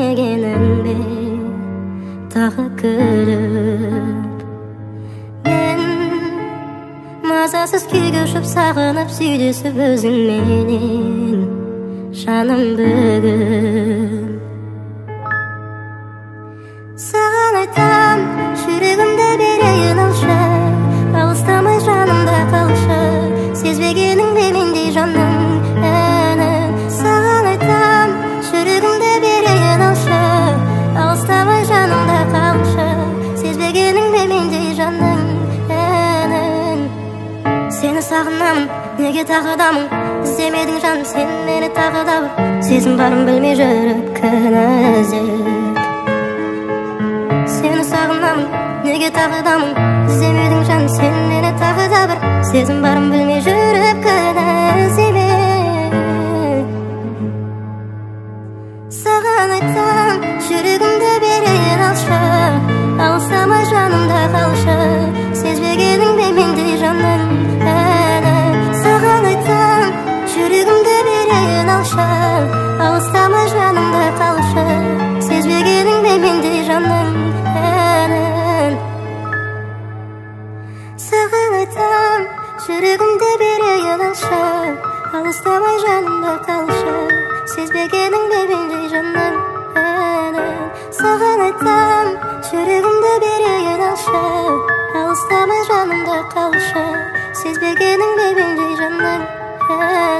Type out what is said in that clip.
білмегенімді тағы күліп мен мазасыз күйге ұшып сағынып сүйдесіп өзіңменен жаным бүгін саған айтам жүрегімді берейін алшы алыстамай жанымда қалшы сезбегенің бе мендей жанның әнін саған айтам жүрегімді берейін алшы алыстамай жанымда қалшы сезбегенің бе мендей жанның әнін сені сағынамын неге тағыдамын іздемедің жаным сен мені тағы да сезім барын білмей жүріп күн іздеп сені сағынамын неге тағыдамын іздемедің жаным сен мені тағы да бір сезім барын білмей жүріп күн іздеме саған айтам жүрегімді берейін алшы алыстамай жанымда қалшы сезбегенің бе мендей жанның әні саған айтам жүрегімді берейін алшы алыстамай жанымда қалшы сезбегенің бе мендей жанның әнін саған айтам жүрегімді берейін алшы алыстамай жанымда қалшы сезбегенің бе мендей жанның әнін саған айтам жүрегімді берейін алшы алыстамай жанымда қалшы сезбегенің бе мендей жанның әнін